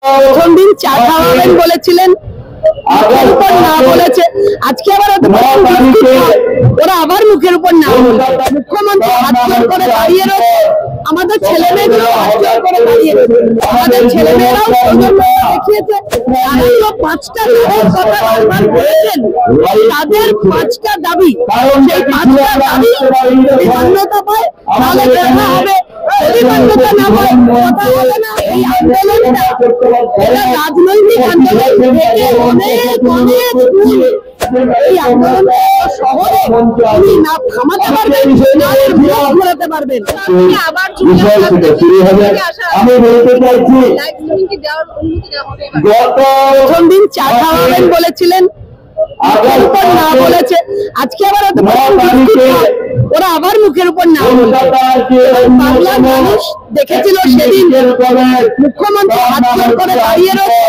প্রথম দিন চা খাওয়াবেন বলেছিলেন, মুখের উপর না বলেছে, আজকে আবার ওরা আবার মুখের উপর না বলছে। মুখ্যমন্ত্রী হাত জোর করে দাঁড়িয়ে রয়েছে, আমাদের ছেলে মেয়েগুলো হাত জোর করে দাঁড়িয়ে রয়েছে। আমাদের ছেলে মেয়েরাও দেখিয়েছে, তারা তো 5টা দাবির কথা বারবার বলেছেন, তাদের 5টা দাবি, সেই 5টা দাবি যদি মান্যতা পায় তাহলে দেখা হবে। যদি মান্যতা না পায় কথা হবে না। এই আন্দোলনটা এটা রাজনৈতিক আন্দোলন থেকে অনেক অনেক দূর। এই আন্দোলন শহরে উনি না থামাতে পারবেন না এর বিরোধ ঘোরাতে পারবেন। আবার আমি বলতে চাইছি প্রথম দিন চা খাওয়াবেন বলেছিলেন, মুখের উপর না বলেছে, আজকে আবার ওরা আবার মুখের উপর না বলছে। বাংলার মানুষ দেখেছিল সেদিন মুখ্যমন্ত্রী হাত জোর করে দাঁড়িয়ে রয়েছে,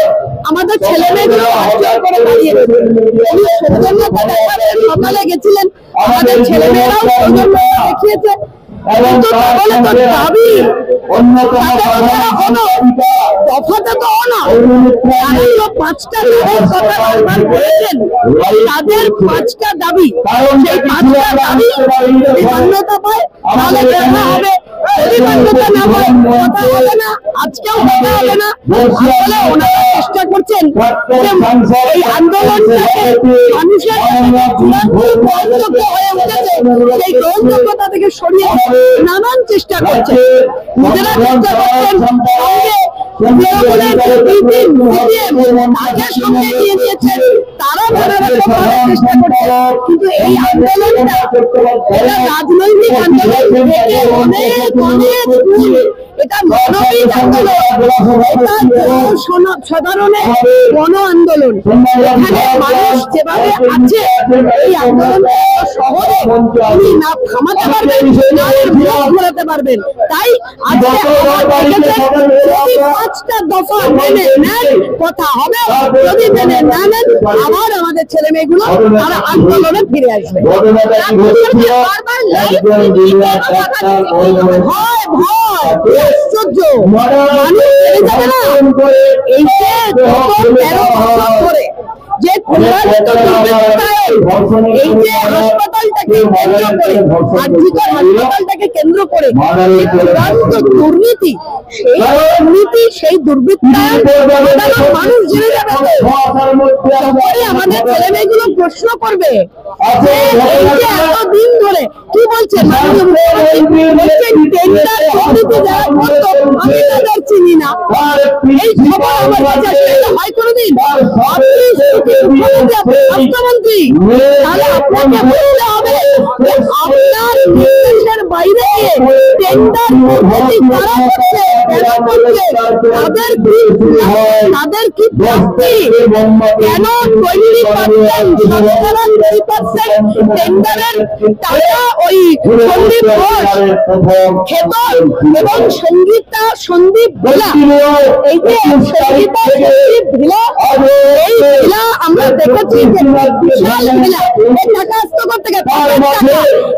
আমাদের ছেলে মেয়েগুলো হাত জোর করে দাঁড়িয়ে রয়েছে। উনি সৌজন্যতা দেখাবেন, সকালে গেছিলেন, আমাদের ছেলে মেয়েরাও সৌজন্যতা দেখিয়েছে। কিন্তু তাহলে তো দাবি দফাতে তো না, তারা তো 5টা দাবির কথা বারবার বলেছেন, তাদের 5টা দাবি, সেই 5টা দাবি যদি মান্যতা পায় তাহলে দেখা হবে। যদি মান্যতা না পায় কথা হবে না, আজকেও কথা হবে না। আসলে ওনারা চেষ্টা করছেন যে এই আন্দোলনটাকে মানুষের গ্রহণযোগ্য হয়ে উঠেছে, সেই গ্রহণযোগ্যতা থেকে সরিয়ে নানান চেষ্টা করছে। নিজেরা চেষ্টা করছেন সঙ্গে নিয়ে নিয়েছেন, তারা নানা রকম ভাবে চেষ্টা করছে। কিন্তু এই আন্দোলনটা এটা রাজনৈতিক আন্দোলন থেকে অনেক অনেক দূর। এটা মানবিক আন্দোলন, এটা সাধারণের গণ আন্দোলন। এখানে মানুষ যেভাবে আছে, এই আন্দোলন শহরে উনি না থামাতে পারবেন না এর বিরোধ ঘোরাতে পারবেন। তাই আজকে যদি 5টা দফা মেনে নেন কথা হবে, যদি মেনে না নেন আবার আমাদের ছেলে মেয়েগুলো তারা আন্দোলনে ফিরে আসবে। ভয় ভয় আশ্চর্য, মানুষ ফিরে যাবে না। এই যে 13 বছর ধরে যে এই যে হাসপাতালটাকে কেন্দ্র করে, আর্জিকর হাসপাতালটাকে কেন্দ্র করে দুর্নীতি, সেই দুর্নীতি, সেই দুর্বৃত্তায়ন মানুষ জেনে যাবে। তারপরে আমাদের ছেলে মেয়েগুলো প্রশ্ন করবে যে এই যে এতদিন ধরে কি বলছেন টেন্ডার দুর্নীতি যারা করতো আমি তাদের চিনি না, এই খবর আমার কাছে হয় কোনোদিন। মুখ্যমন্ত্রী তাহলে আপনাকে বলতে হবে যে আপনার নির্দেশের বাইরে টেন্ডার দুর্নীতি কারা করছে, কেন করছে, তাদের কি প্রাপ্তি, কেন 20% টেন্ডারের টাকা ওই সন্দীপ ঘোষ, খেতন এবং সন্দীপ ভিলা, এই যে সঙ্গীতা সন্দীপ ভিলা, এই ভিলা আমরা দেখেছি যে বিশাল ভিলা, এই টাকা আসত করতে গেলে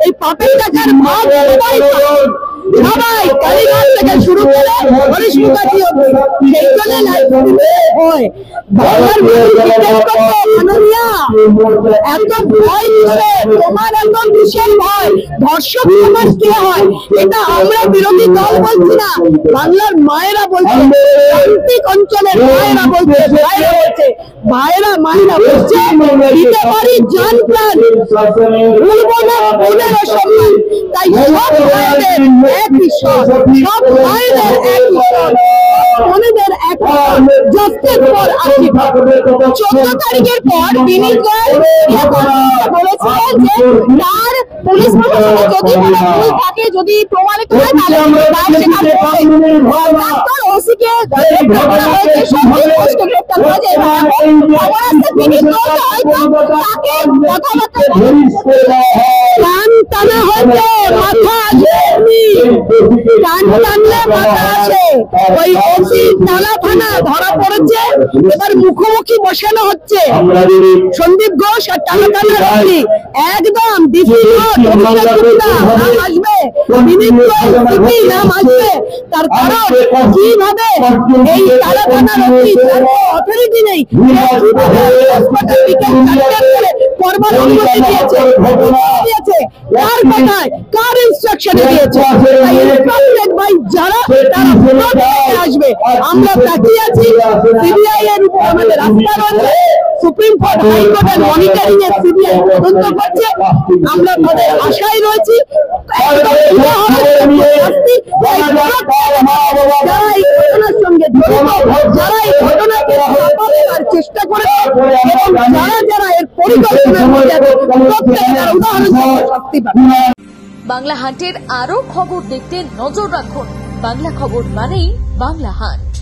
এই পাপের টাকার ভাগ সবাই কালীগঞ্জ থেকে শুরু করে হরিশ মুখার্জি সেই জন্য হয়। বাংলার এত ভয় দিচ্ছে, তোমার এত বিশাল ভয়, ধর্ষক সমাজ কে হয় এটা আমরা বিরোধী দল বলছি না, বাংলার মায়েরা বলছে, প্রান্তিক অঞ্চলের মায়েরা বলছে, মায়েরা বলছে দিতে পারি জান প্রাণ, ভুলবো না বোনের সম্মান। তাই সব মায়েদের এক ঈশ্বর, সব মায়েদের এক ঈশ্বর, বোনেদের এক জাস্টিস ফর আসিফা। 14 তারিখের পর বিনীত গোয়েল বলেছিলেন যে তার পুলিশ প্রশাসনে যদি কোনো ভুল থাকে, যদি প্রমাণিত হয় তাহলে ডাক্তার ওসিকে গ্রেপ্তার করা হয়েছে, সব পোস্টকে গ্রেপ্তার করা যায়। বিনীত গোয়েল হয়তো তাকে কথাবার্তা কান টানা হয়তো মাথা আসেনি, কান টানলে মাথা আসে। ওই দোষী টালা থানা ধরা পড়েছে, এবার মুখোমুখি বসানো হচ্ছে সন্দীপ ঘোষ আর টালা থানার রক্ষী। একদম ডিসি নাম আসবে, নাম আসবে। তার কারণ কিভাবে এই টালা থানার রক্ষী অথরিটি নেই, করবার অনুমতি দিয়েছে কার কথায়, কার ইনস্ট্রাকশনে দিয়েছে? ভাই যারা তারা আসবে, আমরা তাকিয়ে আছি। সিবিআই এর উপর আমাদের আস্থা রয়েছে। সুপ্রিম কোর্ট, হাইকোর্টের মনিটরিং এ সিবিআই তদন্ত করছে, আমরা তাদের আশায় রয়েছি। যারা এই ঘটনার সঙ্গে জড়িত, যারা এই ঘটনাকে চাপানোর চেষ্টা করে এবং যারা এর পরিকল্পনার মধ্যে আছে, প্রত্যেকের উদাহরণ শাস্তি পাবে। বাংলা হান্টের আরো খবর দেখতে নজর রাখুন। বাংলা খবর মানেই বাংলা হান্ট।